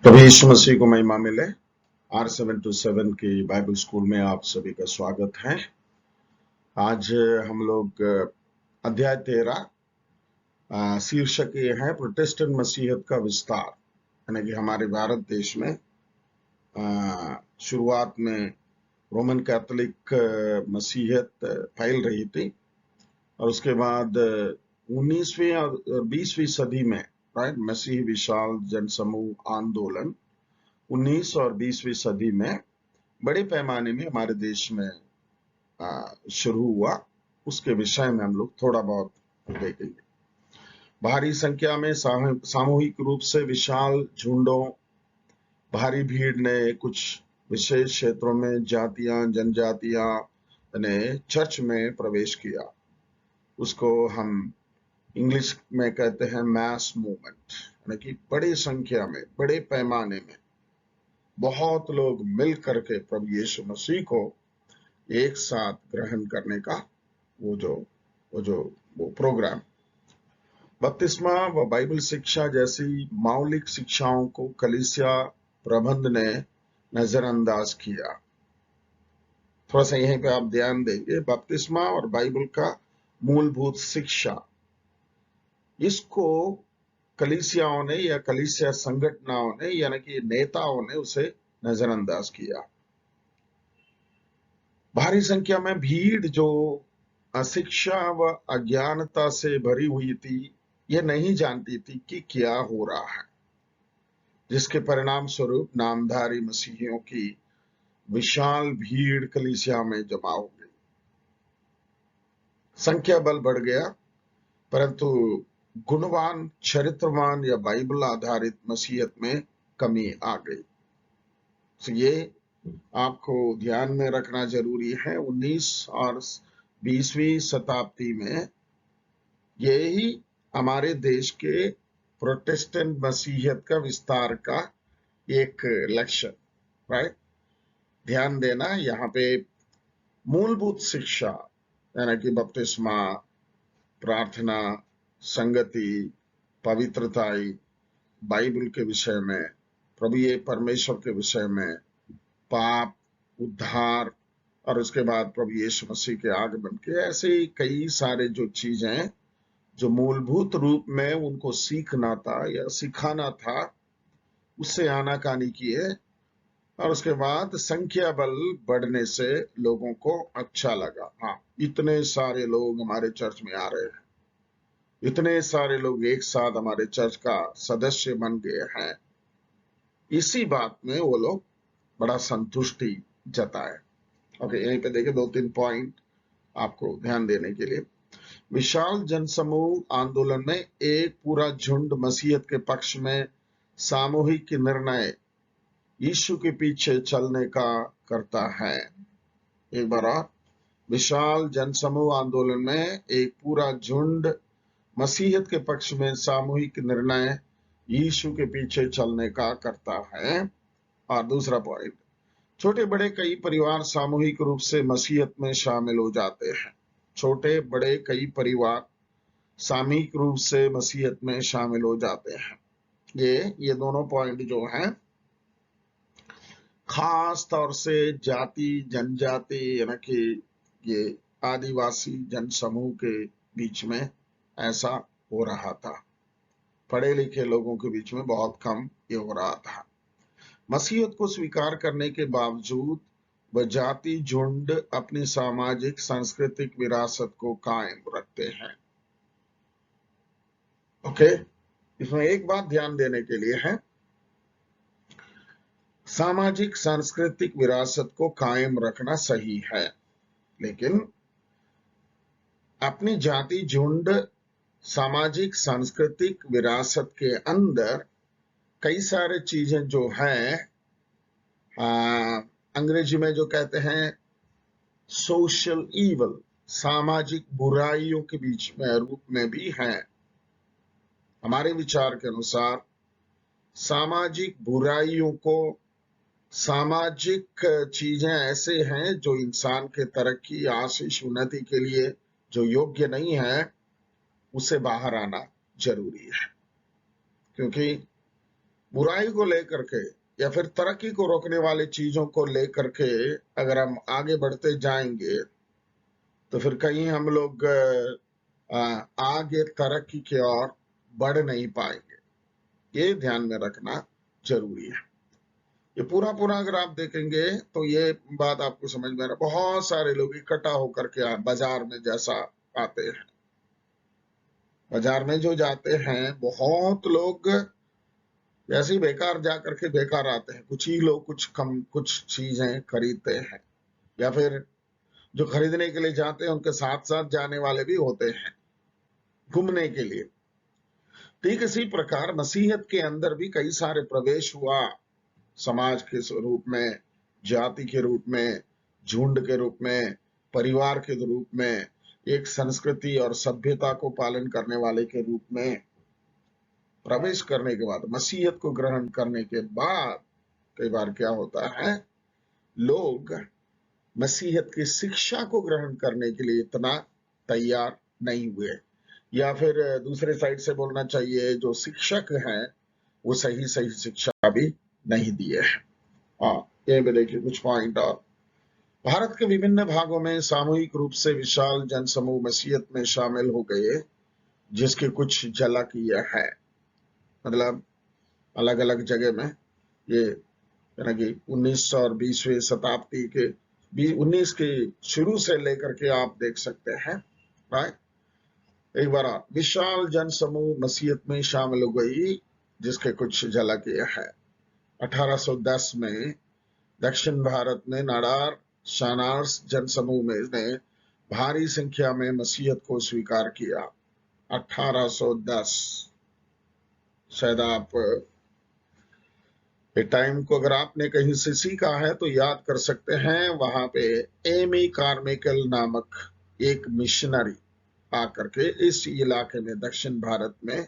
प्रभु यीशु मसीह को महिमा मिले। R727 की बाइबल स्कूल में आप सभी का स्वागत है। आज हम लोग अध्याय 13 शीर्षक ये है प्रोटेस्टेंट मसीहत का विस्तार, यानी कि हमारे भारत देश में शुरुआत में रोमन कैथोलिक मसीहत फैल रही थी और उसके बाद 19वीं और 20वीं सदी में मसीह विशाल जनसमूह आंदोलन 19 और 20वीं सदी में बड़े पैमाने में हमारे देश में शुरू हुआ। उसके विषय में हम लोग थोड़ा बहुत देखेंगे। भारी संख्या में सामूहिक रूप से विशाल झुंडों, भारी भीड़ ने कुछ विशेष क्षेत्रों में जातियां जनजातियां ने चर्च में प्रवेश किया। उसको हम इंग्लिश में कहते हैं मैस मूवमेंट, यानी कि बड़ी संख्या में बड़े पैमाने में बहुत लोग मिल करके प्रभु यीशु मसीह को एक साथ ग्रहण करने का वो प्रोग्राम। बपतिस्मा व बाइबल शिक्षा जैसी मौलिक शिक्षाओं को कलीसिया प्रबंध ने नजरअंदाज किया। थोड़ा सा यहीं पे आप ध्यान देंगे, बपतिस्मा और बाइबल का मूलभूत शिक्षा, इसको कलीसियाओं ने या कलीसिया संगठनों ने यानी कि नेताओं ने उसे नजरअंदाज किया। भारी संख्या में भीड़ जो अशिक्षा व अज्ञानता से भरी हुई थी, यह नहीं जानती थी कि क्या हो रहा है, जिसके परिणाम स्वरूप नामधारी मसीहियों की विशाल भीड़ कलीसिया में जमा हो गई। संख्या बल बढ़ गया, परंतु गुणवान, चरित्रवान या बाइबल आधारित मसीहत में कमी आ गई। तो ये आपको ध्यान में रखना जरूरी है। 19 और 20वीं शताब्दी में यही हमारे देश के प्रोटेस्टेंट मसीहत का विस्तार का एक लक्ष्य, राइट। ध्यान देना, यहाँ पे मूलभूत शिक्षा यानी कि बपतिस्मा, प्रार्थना, संगति, पवित्रताई, बाइबल के विषय में, प्रभु ये परमेश्वर के विषय में, पाप, उद्धार और उसके बाद प्रभु यीशु मसीह के आगमन के, ऐसे कई सारे जो चीजें जो मूलभूत रूप में उनको सीखना था या सिखाना था, उससे आनाकानी किए। और उसके बाद संख्या बल बढ़ने से लोगों को अच्छा लगा, हाँ इतने सारे लोग हमारे चर्च में आ रहे हैं, इतने सारे लोग एक साथ हमारे चर्च का सदस्य बन गए हैं। इसी बात में वो लोग बड़ा संतुष्टि जताए। ओके, यहीं पे देखिए 2-3 पॉइंट आपको ध्यान देने के लिए। विशाल जनसमूह आंदोलन में एक पूरा झुंड मसीहत के पक्ष में सामूहिक निर्णय यीशु के पीछे चलने का करता है। एक बार और, विशाल जनसमूह आंदोलन में एक पूरा झुंड मसीहत के पक्ष में सामूहिक निर्णय यीशु के पीछे चलने का करता है। और दूसरा पॉइंट, छोटे बड़े कई परिवार सामूहिक रूप से मसीहत में शामिल हो जाते हैं। छोटे बड़े कई परिवार सामूहिक रूप से मसीहत में शामिल हो जाते हैं। ये दोनों पॉइंट जो हैं, खास तौर से जाति जनजाति यानी कि ये आदिवासी जनसमूह के बीच में ऐसा हो रहा था। पढ़े लिखे लोगों के बीच में बहुत कम ये हो रहा था। मसीहत को स्वीकार करने के बावजूद वह जाति झुंड अपनी सामाजिक सांस्कृतिक विरासत को कायम रखते हैं। ओके, इसमें एक बात ध्यान देने के लिए है, सामाजिक सांस्कृतिक विरासत को कायम रखना सही है, लेकिन अपनी जाति झुंड सामाजिक सांस्कृतिक विरासत के अंदर कई सारे चीजें जो हैं, अंग्रेजी में जो कहते हैं सोशल ईवल, सामाजिक बुराइयों के बीच में रूप में भी हैं। हमारे विचार के अनुसार सामाजिक बुराइयों को, सामाजिक चीजें ऐसे हैं जो इंसान के तरक्की, आशीष, उन्नति के लिए जो योग्य नहीं है, उसे बाहर आना जरूरी है। क्योंकि बुराई को लेकर के या फिर तरक्की को रोकने वाली चीजों को लेकर के अगर हम आगे बढ़ते जाएंगे तो फिर कहीं हम लोग आगे तरक्की की ओर बढ़ नहीं पाएंगे। ये ध्यान में रखना जरूरी है। ये पूरा पूरा अगर आप देखेंगे तो ये बात आपको समझ में आ रहा है। बहुत सारे लोग इकट्ठा होकर के बाजार में जैसा आते हैं, बाजार में जो जाते हैं बहुत लोग ऐसे ही बेकार जा करके बेकार आते हैं। कुछ ही लोग कुछ चीजें खरीदते हैं, या फिर जो खरीदने के लिए जाते हैं उनके साथ साथ जाने वाले भी होते हैं घूमने के लिए। ठीक इसी प्रकार मसीहत के अंदर भी कई सारे प्रवेश हुआ, समाज के रूप में, जाति के रूप में, झुंड के रूप में, परिवार के रूप में, एक संस्कृति और सभ्यता को पालन करने वाले के रूप में प्रवेश करने के बाद, मसीहत को ग्रहण करने के बाद कई बार क्या होता है, लोग मसीहत की शिक्षा को ग्रहण करने के लिए इतना तैयार नहीं हुए, या फिर दूसरे साइड से बोलना चाहिए जो शिक्षक हैं वो सही सही शिक्षा भी नहीं दिए हैं। हाँ, ये भी देखिए कुछ पॉइंट। और भारत के विभिन्न भागों में सामूहिक रूप से विशाल जनसमूह मसीहत में शामिल हो गए, जिसकी कुछ झलक यह है। मतलब अलग अलग जगह में ये यानी कि 19 और 20वीं शताब्दी के 19 के शुरू से लेकर के आप देख सकते हैं, राइट। एक बार विशाल जनसमूह मसीहत में शामिल हो गई, जिसके कुछ झलक यह है। 1810 में दक्षिण भारत में नाडार शानार्स जनसमूह में ने भारी संख्या में मसीहत को स्वीकार किया। 1810, शायद आप टाइम को अगर आपने कहीं से सीखा है तो याद कर सकते हैं। वहां पे एमी कार्मिकल नामक एक मिशनरी आकर के इस इलाके में, दक्षिण भारत में,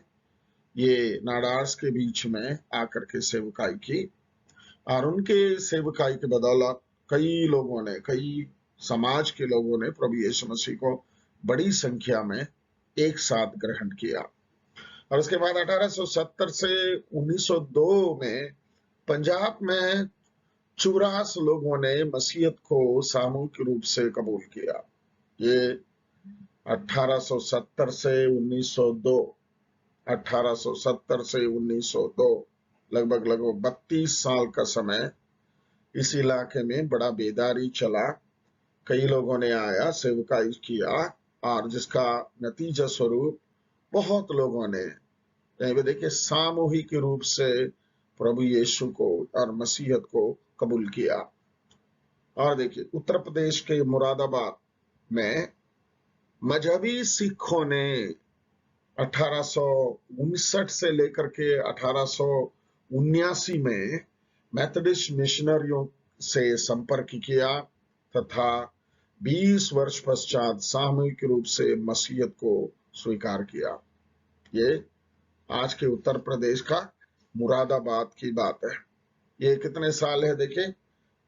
ये नाडार्स के बीच में आकर के सेवकाई की, और उनके सेवकाई के बदौलत कई लोगों ने, कई समाज के लोगों ने प्रभु यीशु मसीह को बड़ी संख्या में एक साथ ग्रहण किया। और उसके बाद 1870 से 1902 में पंजाब में 84 लोगों ने मसीहत को सामूहिक रूप से कबूल किया। ये 1870 से 1902, 1870 से 1902, लगभग 32 साल का समय इस इलाके में बड़ा बेदारी चला। कई लोगों ने आया, सेवकाई किया, और जिसका नतीजा स्वरूप बहुत लोगों ने देखिए सामूहिक रूप से प्रभु यीशु को और मसीहत को कबूल किया। और देखिए उत्तर प्रदेश के मुरादाबाद में मजहबी सिखों ने 1859 से लेकर के 1879 में मेथोडिस्ट मिशनरियों से संपर्क किया तथा 20 वर्ष पश्चात सामूहिक रूप से मसीहत को स्वीकार किया। ये आज के उत्तर प्रदेश का मुरादाबाद की बात है। ये कितने साल है देखिए,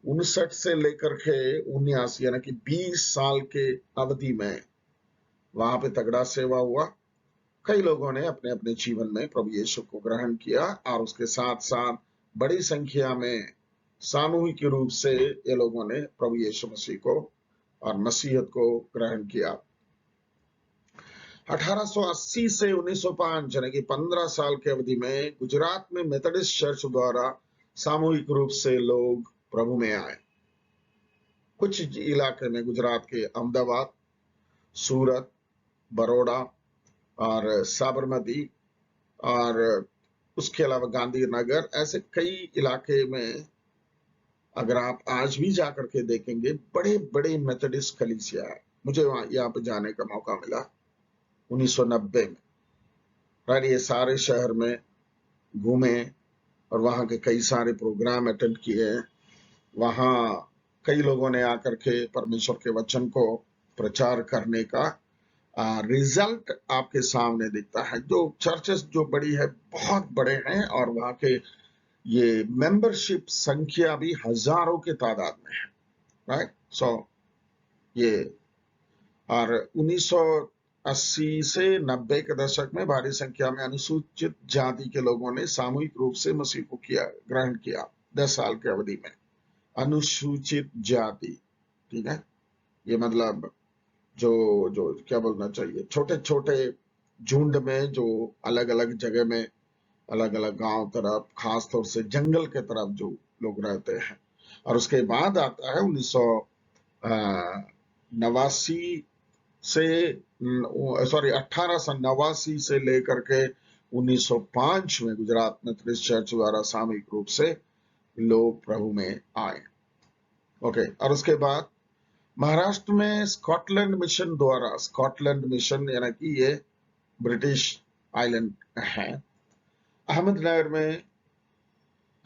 59 से लेकर के 79, यानी कि 20 साल के अवधि में वहां पे तगड़ा सेवा हुआ। कई लोगों ने अपने अपने जीवन में प्रभु यीशु को ग्रहण किया, और उसके साथ साथ बड़ी संख्या में सामूहिक रूप से ये लोगों ने प्रभु यीशु मसीह को और मसीहत को ग्रहण किया। 1880 से 1905 यानी कि 15 साल की अवधि में गुजरात में मेथोडिस्ट चर्च द्वारा सामूहिक रूप से लोग प्रभु में आए। कुछ इलाके में गुजरात के अहमदाबाद, सूरत, बड़ौदा और साबरमती, और उसके अलावा गांधीनगर, ऐसे कई इलाके में अगर आप आज भी जाकर के देखेंगे बड़े बड़े मेथोडिस्ट कलीसिया है। मुझे यहाँ पे जाने का मौका मिला 1990 में, राइट। ये सारे शहर में घूमे और वहाँ के कई सारे प्रोग्राम अटेंड किए। वहाँ कई लोगों ने आकर के परमेश्वर के वचन को प्रचार करने का रिजल्ट आपके सामने दिखता है। जो चर्चेस जो बड़ी है, बहुत बड़े हैं, और वहाँ के ये मेंबरशिप संख्या भी हजारों के तादाद में है, राइट। सो ये और 1900 80 से 90 के दशक में भारी संख्या में अनुसूचित जाति के लोगों ने सामूहिक रूप से मसीह को ग्रहण किया 10 साल की अवधि में। अनुसूचित जाति, ठीक है, ये मतलब जो जो क्या बोलना चाहिए, छोटे छोटे झुंड में जो अलग अलग जगह में, अलग अलग गांव तरफ, खास तौर से जंगल के तरफ जो लोग रहते हैं। और उसके बाद आता है 1989 से 1889 से लेकर के 1905 में गुजरात मेथोडिस्ट चर्च द्वारा सामूहिक रूप से लोग प्रभु में आए। ओके, और उसके बाद महाराष्ट्र में स्कॉटलैंड मिशन द्वारा, स्कॉटलैंड मिशन यानी कि ये ब्रिटिश आइलैंड है, अहमदनगर में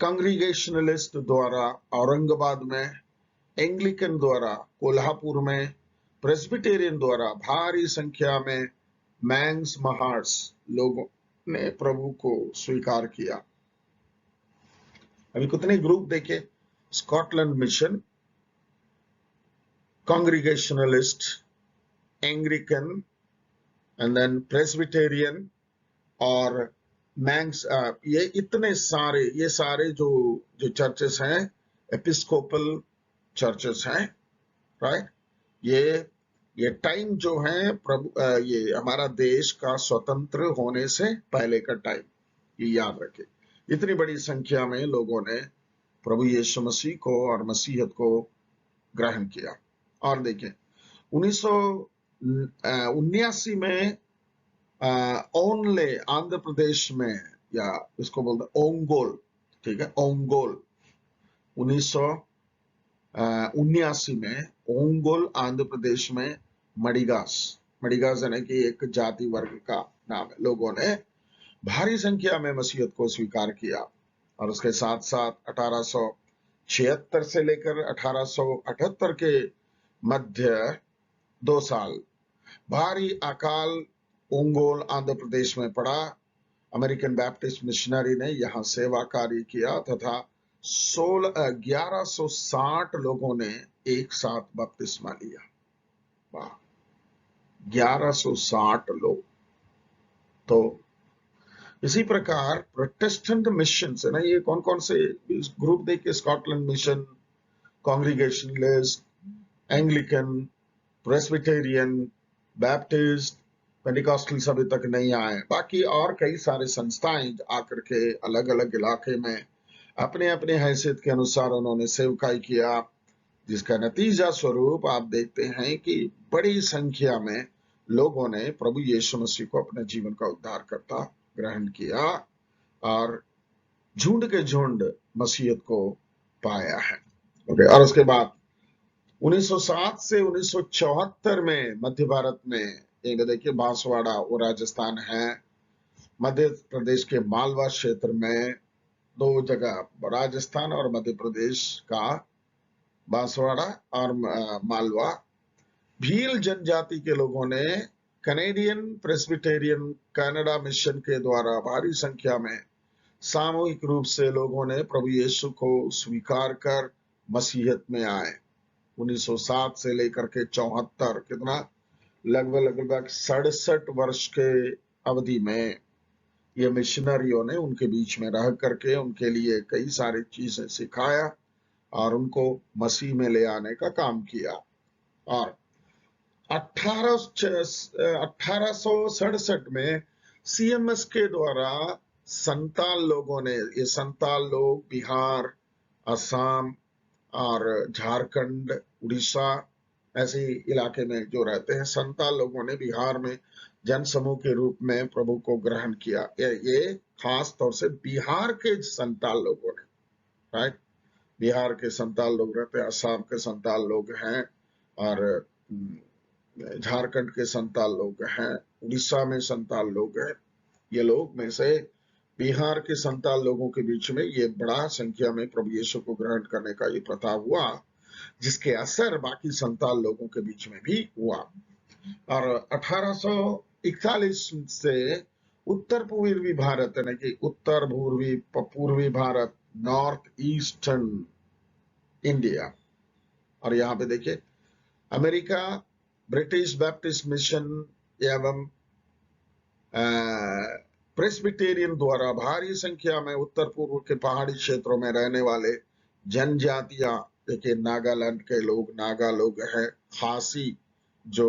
कांग्रीगेशनलिस्ट द्वारा, औरंगाबाद में एंग्लिकन द्वारा, कोल्हापुर में प्रेस्बिटेरियन द्वारा भारी संख्या में मैंग्स महार्स लोगों ने प्रभु को स्वीकार किया। अभी कितने ग्रुप देखे, Scotland mission, Congregationalist, Anglican and then Presbyterian और मैंग्स, ये इतने सारे, ये सारे जो जो चर्चेस हैं एपिस्कोपल चर्चेस हैं, राइट। ये टाइम जो है प्रभु, ये हमारा देश का स्वतंत्र होने से पहले का टाइम, ये याद रखें। इतनी बड़ी संख्या में लोगों ने प्रभु यीशु मसीह को और मसीहत को ग्रहण किया। और देखें 1979 में ओनले आंध्र प्रदेश में, या इसको बोलते ओंगोल, ठीक है, ओंगोल 1979 में ओंगोल आंध्र प्रदेश में मडिगास यानी कि एक जाति वर्ग का नाम है, लोगों ने भारी संख्या में मसीहत को स्वीकार किया। और उसके साथ साथ 1876 से लेकर 1878 के मध्य 2 साल भारी अकाल ओंगोल आंध्र प्रदेश में पड़ा। अमेरिकन बैप्टिस्ट मिशनरी ने यहाँ सेवा कार्य किया तथा 1160 लोगों ने एक साथ बपतिस्मा लिया। वाह, 1160 लोग। तो इसी प्रकार प्रोटेस्टेंट मिशन है ना, ये कौन कौन से ग्रुप देखे, Scotland mission, Congregationalist, Anglican, Presbyterian, Baptist, Pentecostal अभी तक नहीं आए। बाकी और कई सारे संस्थाएं आकर के अलग अलग इलाके में अपने अपने हैसियत के अनुसार उन्होंने सेवकाई किया, जिसका नतीजा स्वरूप आप देखते हैं कि बड़ी संख्या में लोगों ने प्रभु यीशु मसीह को अपने जीवन का उद्धारकर्ता ग्रहण किया और झुंड के झुंड मसीहत को पाया है। ओके, और उसके बाद 1907 से 1974 में मध्य भारत में, एक देखिए बांसवाड़ा, वो राजस्थान है, मध्य प्रदेश के मालवा क्षेत्र में 2 जगह, राजस्थान और मध्य प्रदेश का बांसवाड़ा और मालवा, भील जनजाति के लोगों ने कैनेडियन प्रेस्बिटेरियन कनाडा मिशन के द्वारा भारी संख्या में सामूहिक रूप से लोगों ने प्रभु यीशु को स्वीकार कर मसीहत में आए। 1907 से लेकर के 74, कितना, लगभग 67 वर्ष के अवधि में ये मिशनरियों ने उनके बीच में रह करके उनके लिए कई सारी चीजें सिखाया और उनको मसीह में ले आने का काम किया। और 1867 में CMS के द्वारा संताल लोगों ने, ये संताल लोग बिहार, असम और झारखंड, उड़ीसा ऐसे इलाके में जो रहते हैं, संताल लोगों ने बिहार में जनसमूह के रूप में प्रभु को ग्रहण किया। ये खास तौर से बिहार के संताल लोगों ने, राइट, बिहार के संताल लोग रहते हैं, असम के संताल लोग हैं और झारखंड के संताल लोग हैं, उड़ीसा में संताल लोग हैं। ये लोग में से बिहार के संताल लोगों के बीच में ये बड़ा संख्या में प्रभु यीशु को ग्रहण करने का ये प्रथा हुआ, जिसके असर बाकी संताल लोगों के बीच में भी हुआ। और 1841 से उत्तर पूर्वी भारत, यानी कि उत्तर पूर्वी भारत, नॉर्थ ईस्टर्न इंडिया, और यहाँ पे देखिए अमेरिका ब्रिटिश बैप्टिस्ट मिशन एवं प्रेस्बिटेरियन द्वारा भारी संख्या में उत्तर पूर्व के पहाड़ी क्षेत्रों में रहने वाले जनजातियां, देखिए नागालैंड के लोग, नागा लोग हैं, खासी जो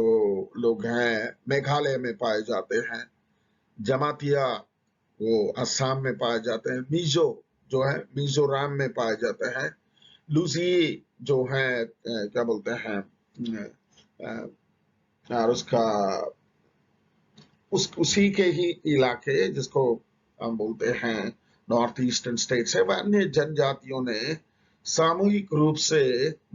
लोग हैं मेघालय में पाए जाते हैं, जमातिया वो असम में पाए जाते हैं, मिजो जो है मिजोरम में पाए जाते हैं, लूसी जो है क्या बोलते हैं और उसका उसी के ही इलाके जिसको हम बोलते हैं नॉर्थ ईस्टर्न स्टेट्स है, वह अन्य जनजातियों ने सामूहिक रूप से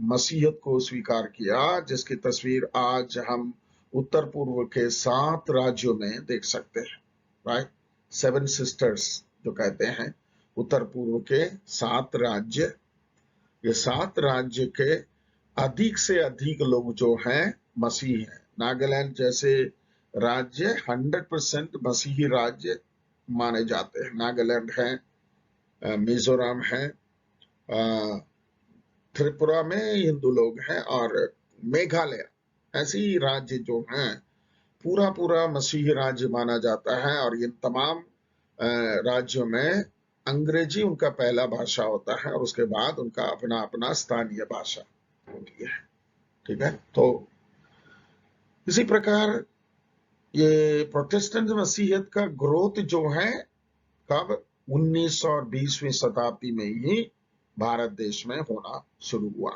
मसीहत को स्वीकार किया, जिसकी तस्वीर आज हम उत्तर पूर्व के 7 राज्यों में देख सकते हैं। राइट, 7 सिस्टर्स जो कहते हैं, उत्तर पूर्व के 7 राज्य, ये 7 राज्य के अधिक से अधिक लोग जो हैं मसीही हैं। नागालैंड जैसे राज्य 100% मसीही राज्य माने जाते हैं। नागालैंड है, मिजोरम है, त्रिपुरा में हिंदू लोग हैं, और मेघालय, ऐसे ही राज्य जो हैं पूरा पूरा मसीही राज्य माना जाता है। और इन तमाम राज्यों में अंग्रेजी उनका पहला भाषा होता है और उसके बाद उनका अपना अपना स्थानीय भाषा होती है। ठीक है, तो इसी प्रकार ये प्रोटेस्टेंट मसीहत का ग्रोथ जो है कब 19 और 20वीं शताब्दी में ही भारत देश में होना शुरू हुआ।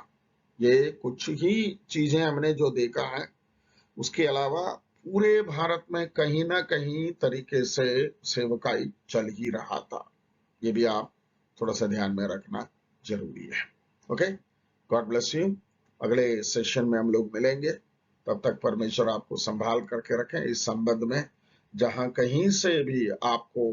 ये कुछ ही चीजें हमने जो देखा है, उसके अलावा पूरे भारत में कहीं ना कहीं तरीके से सेवकाई चल ही रहा था। ये भी आप थोड़ा सा ध्यान में रखना जरूरी है। Okay, God bless you. अगले सेशन में हम लोग मिलेंगे, तब तक परमेश्वर आपको संभाल करके रखें। इस संबंध में जहां कहीं से भी आपको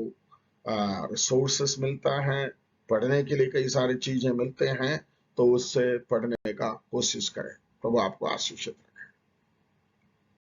रिसोर्सेस मिलता है, पढ़ने के लिए कई सारी चीजें मिलते हैं, तो उससे पढ़ने का कोशिश करें। प्रभु आपको आशीष दे।